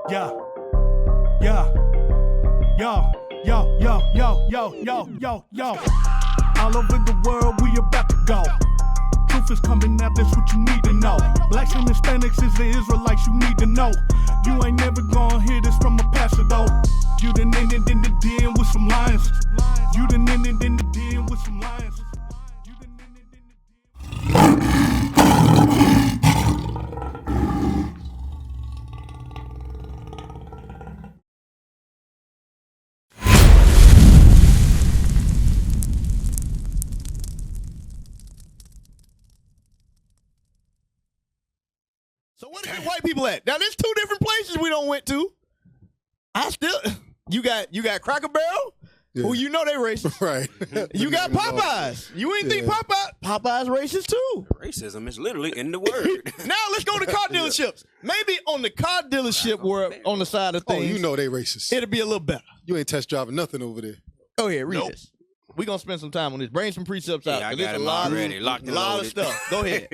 Yeah. Yeah. Yo. All over the world, we about to go. Truth is coming out, that's what you need to know. Blacks and Hispanics is the Israelites you need to know. You ain't never gonna hear this from a pastor though. You done ended in the den with some lions. You done ended in the den with some lions. So what are the white people at? Now there's two different places we don't went to. You got Cracker Barrel, who you know they racist. Right. You got Popeyes. You ain't think Popeyes racist too. Racism is literally in the word. Now let's go to car dealerships. Maybe on the car dealership world, on the side of things. Oh, you know they racist. It'll be a little better. You ain't test driving nothing over there. Go ahead, read this. We're going to spend some time on this. Bring some precepts out. I got them already. Locked and loaded. Of stuff. Go ahead.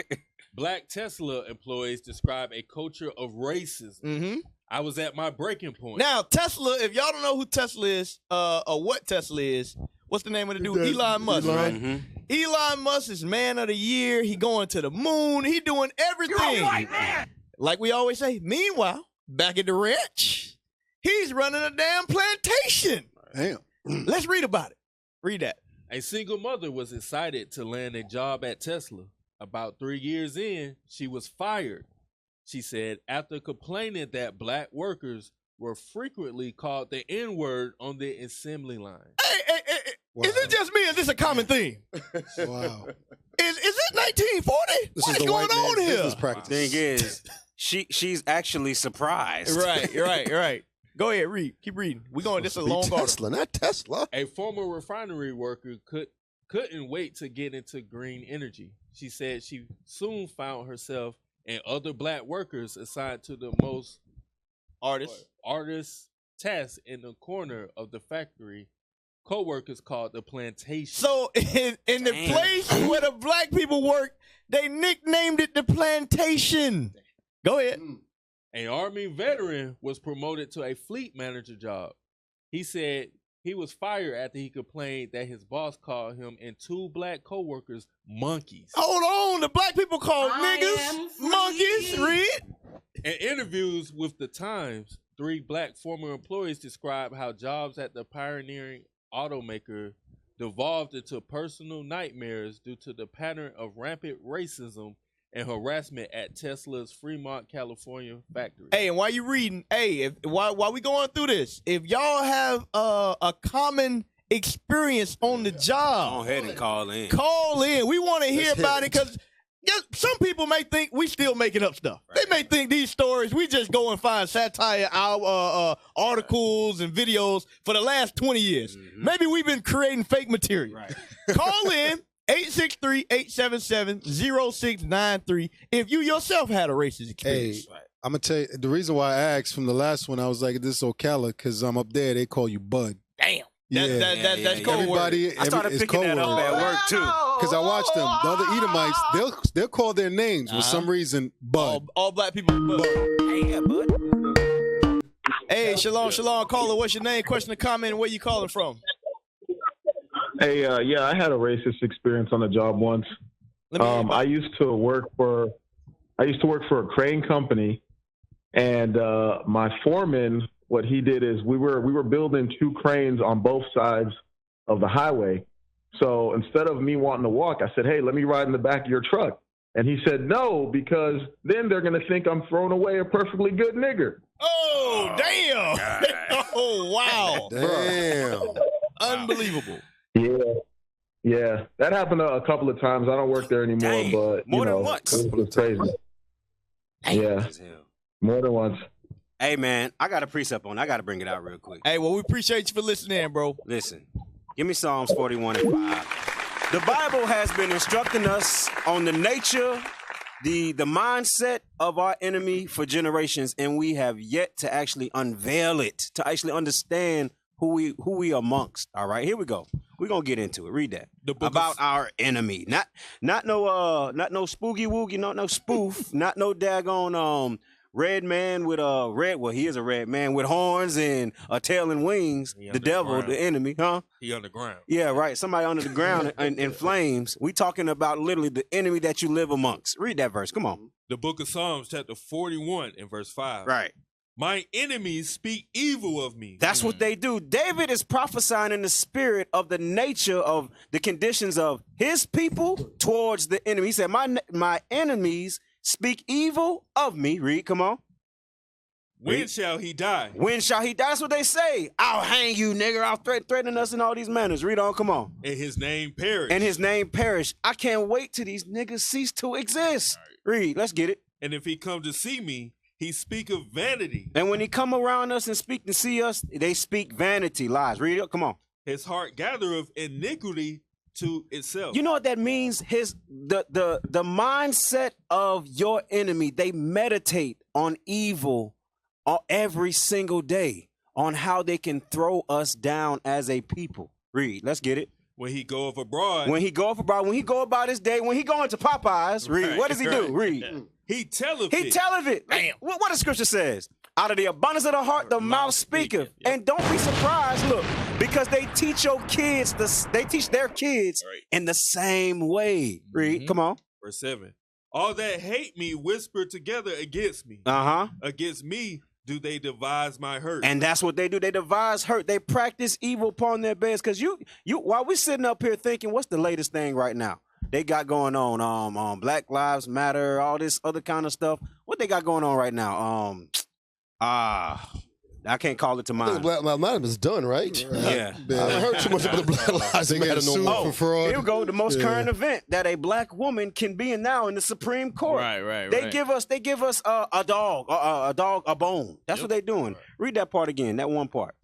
Black Tesla employees describe a culture of racism. Mm-hmm. I was at my breaking point. Now, Tesla, if y'all don't know who Tesla is, or what Tesla is, what's the name of the dude? Elon Musk, right? Mm-hmm. Elon Musk is man of the year. He going to the moon. He doing everything. You're right, man. Like we always say. Meanwhile, back at the ranch, he's running a damn plantation. Damn. Let's read about it. Read that. A single mother was excited to land a job at Tesla. About 3 years in, she was fired. She said after complaining that black workers were frequently called the N-word on the assembly line. Hey. Wow. Is it just me? Or is this a common theme? Wow. Is it 1940? This What is is the going white on man's here? business practice. Thing is, she's actually surprised. Right. Go ahead, read. Keep reading. We're going. This is a long article. Tesla, not Tesla. A former refinery worker couldn't wait to get into green energy. She said she soon found herself and other black workers assigned to the most artist tasks in the corner of the factory. Co-workers called the plantation. So in the place where the black people work, they nicknamed it the plantation. Go ahead. An Army veteran was promoted to a fleet manager job. He said he was fired after he complained that his boss called him and two black co-workers monkeys. Hold on. The black people call niggas monkeys. Read. In interviews with The Times, 3 black former employees described how jobs at the pioneering automaker devolved into personal nightmares due to the pattern of rampant racism and harassment at Tesla's Fremont, California factory. Hey, and while you reading, while we going through this, if y'all have a common experience on the job, Go ahead and call in. Call in. We want to hear about it because some people may think we still making up stuff. Right. They may think these stories, we just go and find satire articles and videos for the last 20 years. Mm-hmm. Maybe we've been creating fake material. Right. Call in 863-877-0693 if you yourself had a racist experience. Hey, I'm going to tell you, the reason why I asked from the last one, I was like, this is Ocala, because I'm up there, they call you Bud. Damn. That's code word. I started picking that up at work, too. Because I watched them. The other Edomites, they'll call their names for some reason, Bud. All black people, Bud. Hey, yeah, Bud. Hey, shalom, caller. What's your name, question or comment, and where you calling from? Hey, I had a racist experience on the job once. I used to work for a crane company, and my foreman, what he did is we were building 2 cranes on both sides of the highway. So instead of me wanting to walk, I said, "Hey, let me ride in the back of your truck." And he said, "No, because then they're going to think I'm throwing away a perfectly good nigger." Oh, damn. Oh, wow. Damn. Unbelievable. Yeah. That happened a couple of times. I don't work there anymore, but more than once. It was crazy. Yeah, more than once. Hey, man, I got a precept on it. I got to bring it out real quick. Hey, well, we appreciate you for listening, bro. Listen, give me Psalms 41:5. The Bible has been instructing us on the nature, the mindset of our enemy for generations, and we have yet to actually unveil it, to actually understand who we amongst. All right, here we go. We're gonna get into it. Read that. About our enemy. Not no spooky woogie, not no spoof, not no daggone red man with he is a red man with horns and a tail and wings. The devil, the enemy, huh? He underground. Yeah, right. Somebody under the ground in flames. We talking about literally the enemy that you live amongst. Read that verse. Come on. The book of Psalms, chapter 41 and verse 5. Right. My enemies speak evil of me. That's what they do. David is prophesying in the spirit of the nature of the conditions of his people towards the enemy. He said, my enemies speak evil of me. Read, come on. When shall he die? When shall he die? That's what they say. I'll hang you, nigger. I'll threaten us in all these manners. Read on, come on. And his name perish. And his name perish. I can't wait till these niggas cease to exist. Right. Read, let's get it. And if he come to see me, he speak of vanity. And when he come around us and speak to see us, they speak vanity, lies. Read it, come on. His heart gathereth iniquity to itself. You know what that means? The mindset of your enemy, they meditate on evil every single day, on how they can throw us down as a people. Read, let's get it. When he goeth abroad. When he goeth abroad, when he go about his day, when he go into Popeyes, read. Right, what does he do? Read. He telleth it. He telleth it. Damn. What the scripture says? Out of the abundance of the heart, the mouth speaketh. Yep. And don't be surprised, look, because they teach your kids, they teach their kids in the same way. Read, come on. Verse 7. All that hate me whisper together against me. Against me do they devise my hurt. And that's what they do. They devise hurt. They practice evil upon their beds. Because you while we're sitting up here thinking, what's the latest thing right now? They got going on Black Lives Matter, all this other kind of stuff. What they got going on right now? I can't call it to mind. Black Lives Matter is done, right? Yeah. I haven't heard too much about the Black Lives Matter no more. For fraud. Here we go. The most current event that a black woman can be in now in the Supreme Court. Right. They give us a dog, a bone. That's what they're doing. Read that part again. That one part.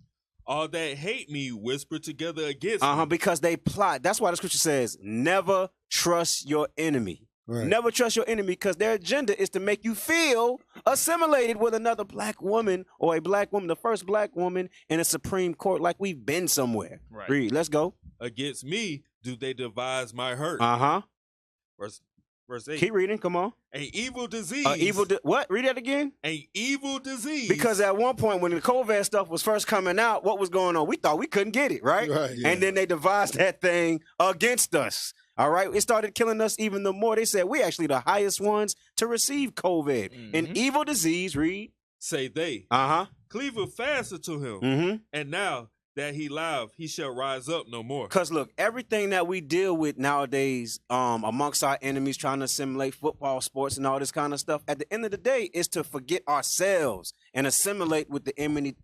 All that hate me whisper together against me. Because they plot. That's why the scripture says, never trust your enemy. Right. Never trust your enemy, because their agenda is to make you feel assimilated with another black woman or a black woman, the first black woman in a Supreme Court, like we've been somewhere. Right. Read, let's go. Against me do they devise my hurt. Verse 8. Keep reading, come on. An evil disease. What? Read that again. An evil disease. Because at one point when the COVID stuff was first coming out, what was going on? We thought we couldn't get it, right? And then they devised that thing against us. All right, it started killing us even the more. They said we actually the highest ones to receive COVID. An evil disease, read. Say they. Cleave faster to him. And now that he live, he shall rise up no more. Because look, everything that we deal with nowadays amongst our enemies, trying to assimilate football, sports, and all this kind of stuff, at the end of the day, is to forget ourselves and assimilate with the enemy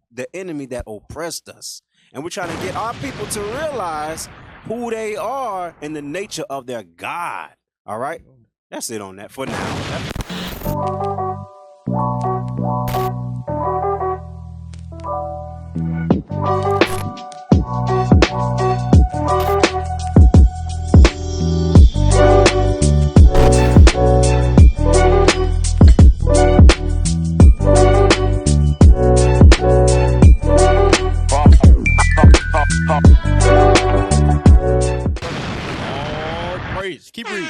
that oppressed us. And we're trying to get our people to realize who they are and the nature of their God. All right? That's it on that for now. Keep reading.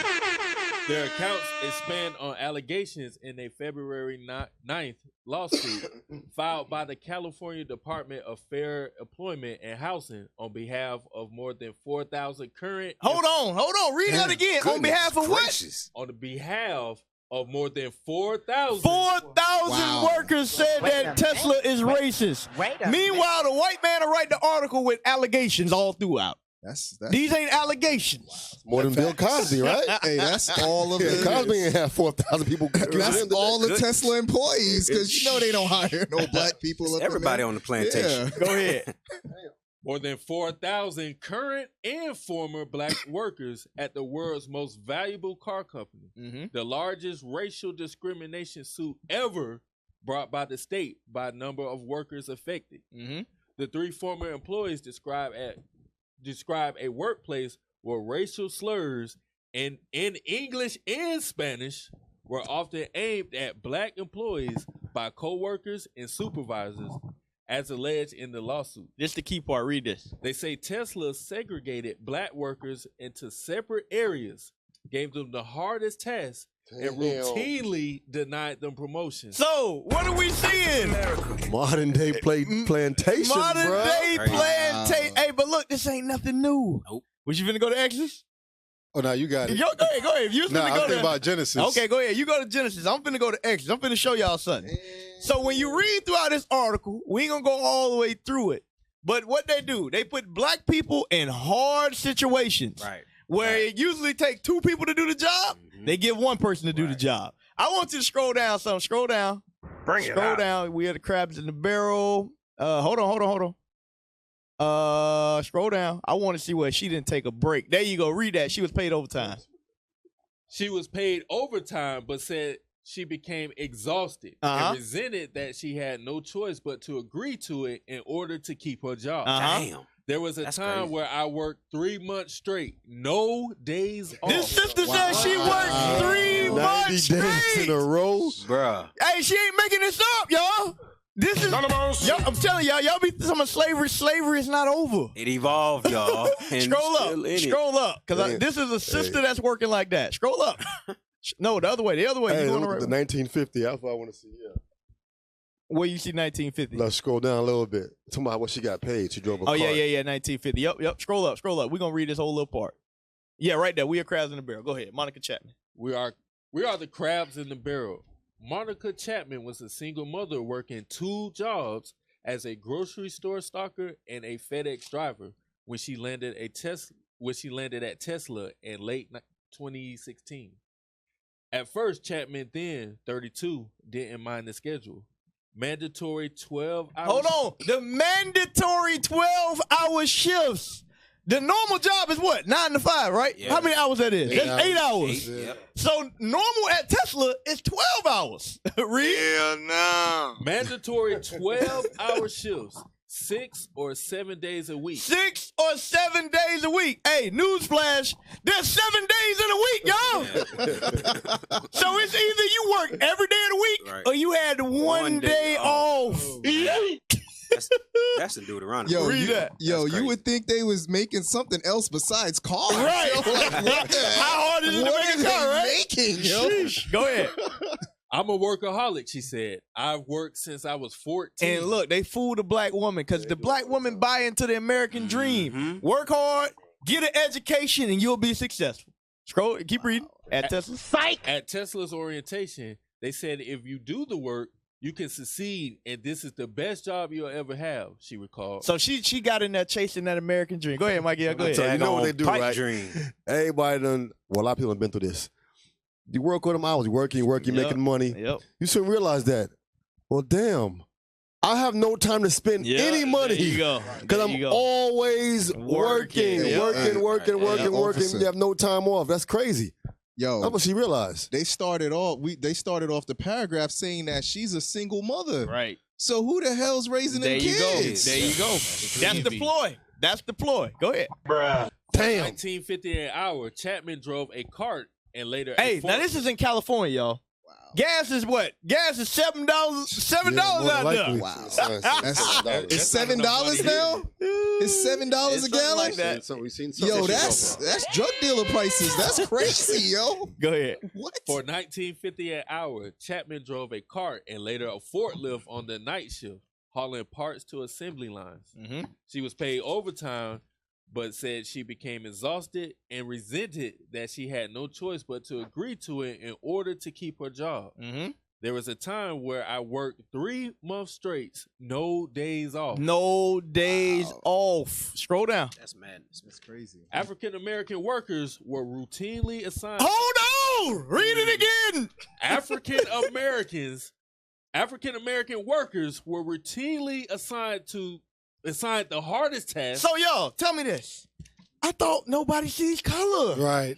Their accounts expand on allegations in a February 9th lawsuit filed by the California Department of Fair Employment and Housing on behalf of more than 4,000 current... Hold on. Read that again. On behalf of gracious. What? On the behalf of more than 4,000. 4,000 workers said that Tesla is racist. Meanwhile, the white man will write the article with allegations all throughout. These ain't allegations. More than Bill Cosby, right? Hey, that's all of the Cosby ain't have 4,000 people. That's all the Tesla employees, because you know they don't hire no black people. Everybody on the plantation. Go ahead. More than 4,000 current and former black workers at the world's most valuable car company, the largest racial discrimination suit ever brought by the state by number of workers affected. The three former employees describe a workplace where racial slurs in English and Spanish were often aimed at black employees by co-workers and supervisors, as alleged in the lawsuit. This is the key part. Read this. They say Tesla segregated black workers into separate areas, gave them the hardest task, and routinely denied them promotions. So, what are we seeing? Modern day plantation, Modern bro. day plantation. Hey, but look, this ain't nothing new. Nope. Was you finna go to Exodus? Oh, no, you got it. Go ahead. If you was Nah, finna I'm go thinking to about Genesis. Okay, go ahead. You go to Genesis. I'm finna go to Exodus. I'm finna show y'all something. So when you read throughout this article, we ain't gonna go all the way through it. But what they do, they put black people in hard situations. Right. Where it usually take two people to do the job, they give one person to do the job. I want you to scroll down some. Scroll down. Scroll down. We have the crabs in the barrel. Hold on. Scroll down. I want to see where she didn't take a break. There you go. Read that. She was paid overtime. She was paid overtime, but said she became exhausted and resented that she had no choice but to agree to it in order to keep her job. Damn. There was a time where I worked 3 months straight, no days off. This sister said she worked 3 months 90 days straight. in a row. Bruh. Hey, she ain't making this up, y'all. This is, y'all, I'm telling y'all be some of slavery. Slavery is not over. It evolved, y'all. And Scroll still in it. Scroll up, because this is a sister that's working like that. Scroll up. No, the other way. The other way. Hey, You the going right? 1950. That's what I want to see. Yeah. Where you see 1950? Let's scroll down a little bit. Talking about what she got paid. She drove a car. Yeah. 1950. Yep. Scroll up. We're gonna read this whole little part. Yeah, right there. We are crabs in the barrel. Go ahead, Monica Chapman. We are the crabs in the barrel. Monica Chapman was a single mother working 2 jobs as a grocery store stocker and a FedEx driver when she landed at Tesla in late 2016. At first, Chapman, then 32, didn't mind the schedule. Mandatory 12 hours. Hold on. The mandatory 12-hour shifts. The normal job is what? 9 to 5, right? Yeah. How many hours that is? That's 8 hours. Yep. So normal at Tesla is 12 hours. Read? Hell no. Mandatory 12-hour shifts, 6 or 7 days a week. 6 or 7 days a week. Hey, newsflash, there's 7 days in a week, y'all. So it's either you work every day of the week or you had one day off. That's in Deuteronomy. Yo, Read that. You would think they was making something else besides cars. Right. Yo, like, what the How hard is it to what make a car, are right? they making, yo? Sheesh. Go ahead. I'm a workaholic, she said. I've worked since I was 14. And look, they fool the black woman because the black woman buy into the American dream. Work hard, get an education, and you'll be successful. Scroll, keep reading. At Tesla. At Tesla's orientation, they said if you do the work, you can succeed, and this is the best job you'll ever have, she recalled. So she got in there chasing that American dream. Go ahead, Mikey. Go ahead. So you know what they do, Pipe right? dream. Everybody done. Well, a lot of people have been through this. You work on them hours, working, making money. Yep. You shouldn't realize that. Well, damn, I have no time to spend any money. There you go. Because I'm always working. Officer. You have no time off. That's crazy. Yo, That's what she realized. they started off the paragraph saying that she's a single mother. Right. So who the hell's raising them kids? There you go. That's the ploy. That's the ploy. Go ahead. Damn. $19.50 an hour, Chapman drove a cart and later Hey, now this is in California, y'all. Gas is what? Gas is $7 out there. Wow. It's $7 now? It's $7 a gallon? Like that. So we've seen Yo, that's drug dealer prices. That's crazy, yo. Go ahead. What? For $19.50 an hour, Chapman drove a cart and later a forklift on the night shift, hauling parts to assembly lines. She was paid overtime, but said she became exhausted and resented that she had no choice but to agree to it in order to keep her job. There was a time where I worked 3 months straight, no days off. No days off. Scroll down. That's madness. That's crazy. African American workers were routinely assigned. Hold on. Read it again. African American workers were routinely assigned the hardest task. So, y'all, tell me this. I thought nobody sees color. Right.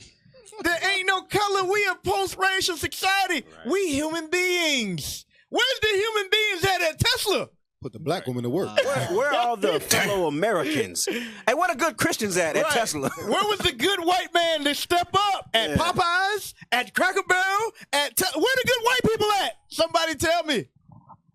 There ain't no color. We a post-racial society. Right. We human beings. Where's the human beings at Tesla? Put the black woman to work. Where are all the fellow Americans? Hey, where the good Christians at Tesla? Where was the good white man to step up? At Popeyes? At Cracker Barrel? Where the good white people at? Somebody tell me.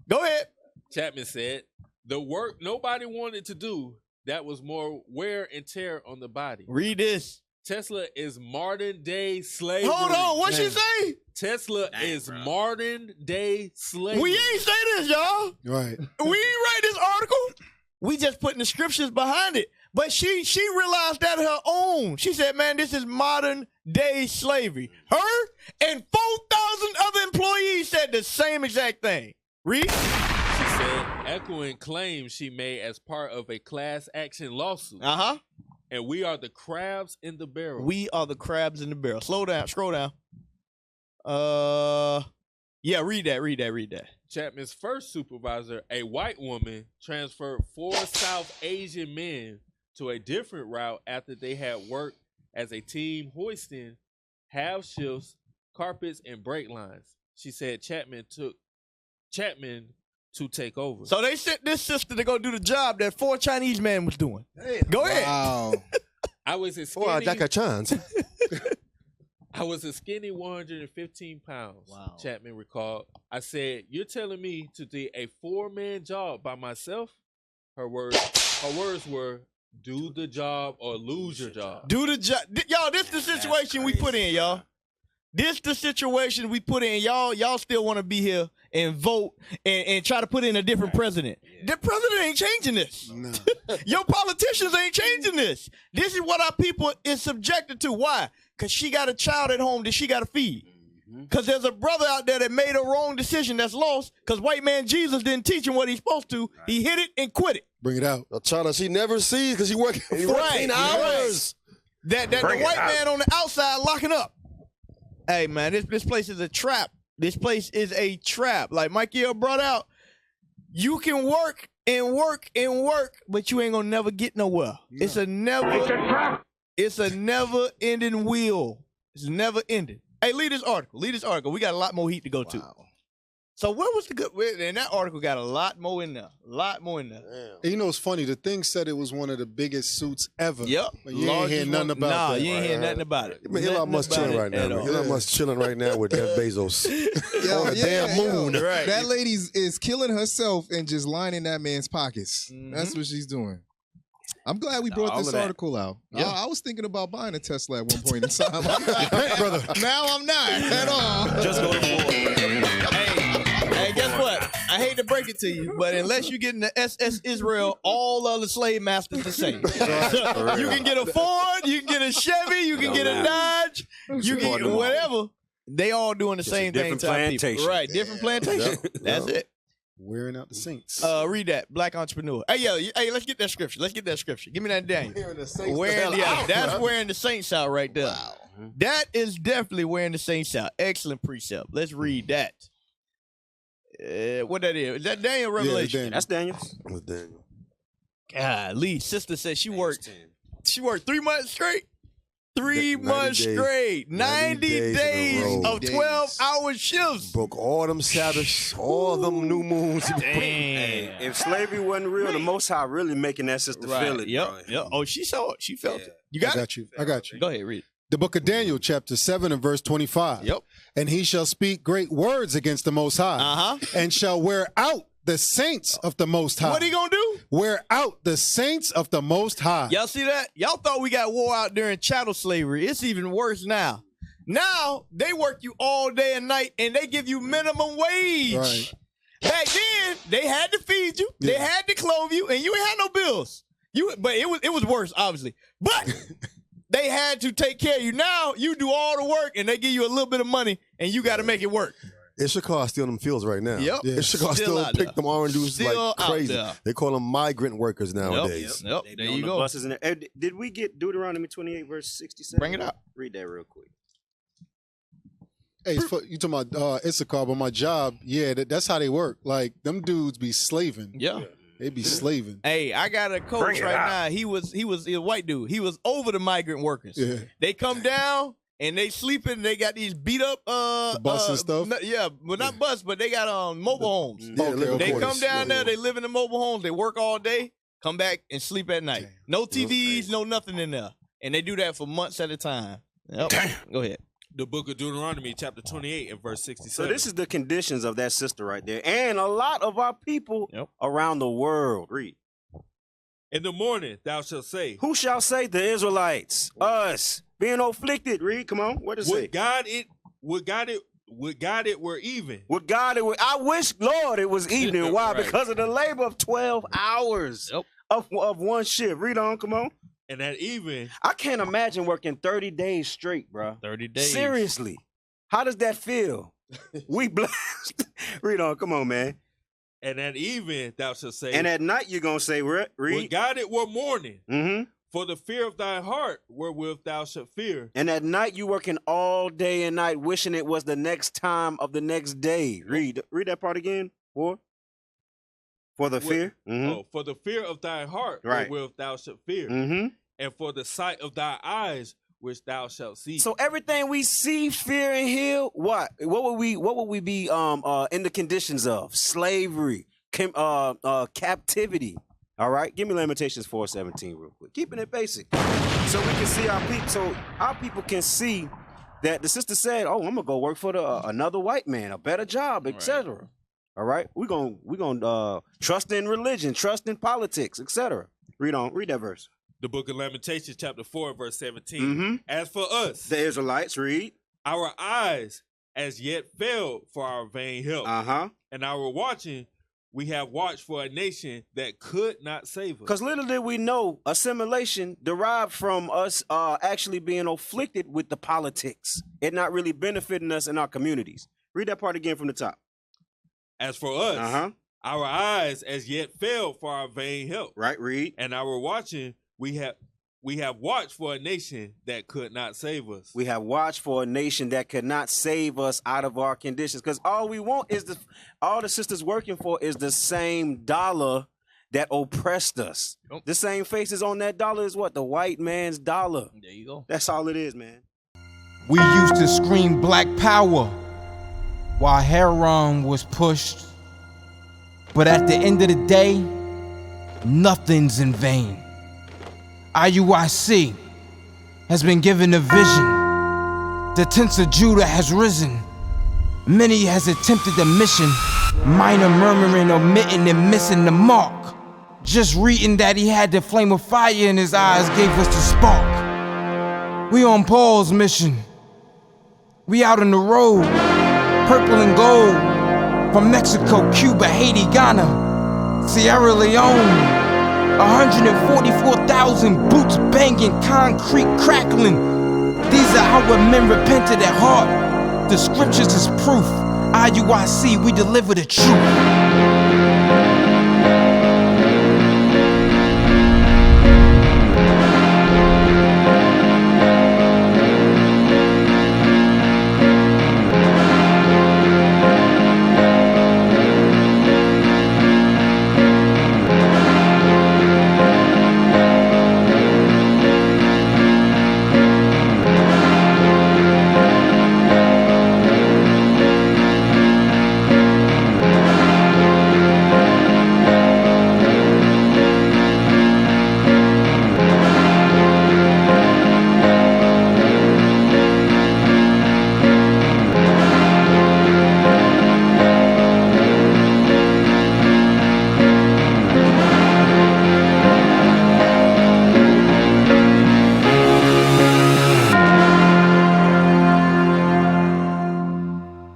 Go ahead. Chapman said, the work nobody wanted to do, that was more wear and tear on the body. Read this. Tesla is modern day slavery. Hold on, what she say? Tesla is modern day slavery. We ain't say this, y'all. Right. We ain't write this article. We just putting the scriptures behind it. But she realized that her own. She said, man, this is modern day slavery. Her and 4,000 other employees said the same exact thing. Read. She said, echoing claims she made as part of a class action lawsuit. Uh-huh. And we are the crabs in the barrel. We are the crabs in the barrel. Slow down, scroll down. Yeah, read that. Chapman's first supervisor, a white woman, transferred 4 South Asian men to a different route after they had worked as a team hoisting half shifts, carpets, and brake lines. She said Chapman to take over. So they sent this sister to go do the job that 4 Chinese men was doing. Go ahead. Wow. I was a skinny, I was a skinny 115 pounds. Wow. Chapman recalled. I said, "You're telling me to do a 4-man job by myself?" Her words were, "Do the job or lose your job." Do the job. Y'all, this the situation we put in, y'all. This the situation we put in. Y'all still want to be here and vote and try to put in a different president. The president ain't changing this. No. Your politicians ain't changing this. This is what our people is subjected to. Why? Because she got a child at home that she got to feed. Because there's a brother out there that made a wrong decision that's lost because white man Jesus didn't teach him what he's supposed to. He hit it and quit it. Bring it out. A child that she never sees because he working 14 hours. That the white man on the outside locking up. Hey, man, this place is a trap. This place is a trap. Like Michael brought out, you can work and work and work, but you ain't gonna never get nowhere. No. It's a never ending wheel. It's never ending. Hey, lead this article. We got a lot more heat to go to. So what was the good? And that article got a lot more in there. And you know, it's funny. The thing said it was one of the biggest suits ever. Yep. But you ain't hear nothing about that. Nah, you ain't hear nothing about it. Elon Musk chilling right now. Elon Musk chilling right now with Jeff Bezos on the damn moon. Right. That lady is killing herself and just lining that man's pockets. That's what she's doing. I'm glad we brought this article out. Yeah. I was thinking about buying a Tesla at one point in time. Brother. Now I'm not at all. Just go to Hey, guess what? I hate to break it to you, but unless you get in the SS Israel, all other slave masters the same. You can get a Ford, you can get a Chevy, you can get a Dodge, you can get whatever. They all doing the same thing to our people. Right, different plantation. That's it. Wearing out the saints. Read that, Black Entrepreneur. Hey, let's get that scripture. Give me that Daniel. That's wearing the saints out right there. Wow. That is definitely wearing the saints out. Excellent precept. Let's read that. What that is? Is that Daniel Revelation? Yeah, That's Daniel. That's Daniel. Golly, sister said she worked 3 months straight. 3 months straight. 90 days of 12-hour shifts. Broke all them Sabbaths, all them new moons. Hey, if slavery wasn't real, the Most High really making that sister feel it. Yep. Oh, she saw it. She felt it. You got it? I got you. Go ahead, read it. The book of Daniel, chapter 7 and verse 25. Yep. And he shall speak great words against the Most High, and shall wear out the saints of the Most High. What he gonna do? Wear out the saints of the Most High. Y'all see that? Y'all thought we got wore out during chattel slavery. It's even worse now. Now, they work you all day and night, and they give you minimum wage. Right. Back then, they had to feed you, they had to clothe you, and you ain't had no bills. But it was worse, obviously. But they had to take care of you. Now, you do all the work, and they give you a little bit of money, and you got to make it work. Issachar still in them fields right now. Yep. Issachar still pick them oranges like crazy. They call them migrant workers nowadays. Yep. There you go. Buses in there. Did we get Deuteronomy 28 verse 67? Bring it up. Read that real quick. Hey, you talking about Issachar, but my job, that's how they work. Like, them dudes be slaving. Yeah. They be slaving. Hey, I got a coach right now. He was a white dude. He was over the migrant workers. Yeah. They come down and they sleeping. They got these beat up bus and stuff. Well, not bus, but they got mobile homes. They come down there. They live in the mobile homes. They work all day, come back and sleep at night. No TVs, no nothing in there, and they do that for months at a time. Yep. Go ahead. The book of Deuteronomy, chapter 28 and verse 67. So this is the conditions of that sister right there, and a lot of our people around the world. Read. In the morning thou shalt say, who shall say? The Israelites, us. being afflicted. Read, come on. What does it say? Would God it were even. With God, I wish, Lord, it was evening. Why? Right. Because of the labor of 12 hours of one shift. Read on, come on. And that even. I can't imagine working 30 days straight, bro. 30 days. Seriously. How does that feel? We blessed. Read on, come on, man. And at even thou shalt say. And at night you're going to say, read. Would God it were morning. Mm-hmm. For the fear of thy heart wherewith thou shalt fear. And at night you working all day and night, wishing it was the next time of the next day. Read that part again, boy. For the fear? Mm-hmm. Oh, for the fear of thy heart wherewith thou shalt fear. Mm-hmm. And for the sight of thy eyes which thou shalt see. So everything we see, fear, and hear, what would we be in the conditions of? Slavery, captivity. All right, give me Lamentations 4:17 real quick. Keeping it basic, so we can see our people. So our people can see that the sister said, "Oh, I'm gonna go work for another white man, a better job, etc." Right. All right, we're gonna trust in religion, trust in politics, etc. Read that verse. The book of Lamentations, chapter 4, verse 17. Mm-hmm. As for us, the Israelites, read. Our eyes as yet failed for our vain help, and our watching. We have watched for a nation that could not save us. Because little did we know, assimilation derived from us actually being afflicted with the politics. It not really benefiting us in our communities. Read that part again from the top. As for us, our eyes as yet failed for our vain help. Right, read. And our watching, we have watched for a nation that could not save us. We have watched for a nation that could not save us out of our conditions. Because all we want is all the sisters working for is the same dollar that oppressed us. Nope. The same faces on that dollar is what? The white man's dollar. There you go. That's all it is, man. We used to scream black power while Heron was pushed. But at the end of the day, nothing's in vain. I.U.I.C. has been given a vision. The tents of Judah has risen. Many has attempted the mission. Minor murmuring, omitting, and missing the mark. Just reading that he had the flame of fire in his eyes gave us the spark. We on Paul's mission. We out on the road. Purple and gold. From Mexico, Cuba, Haiti, Ghana, Sierra Leone. 144,000 boots banging, concrete crackling. These are our men repented at heart. The scriptures is proof. I.U.I.C, we deliver the truth.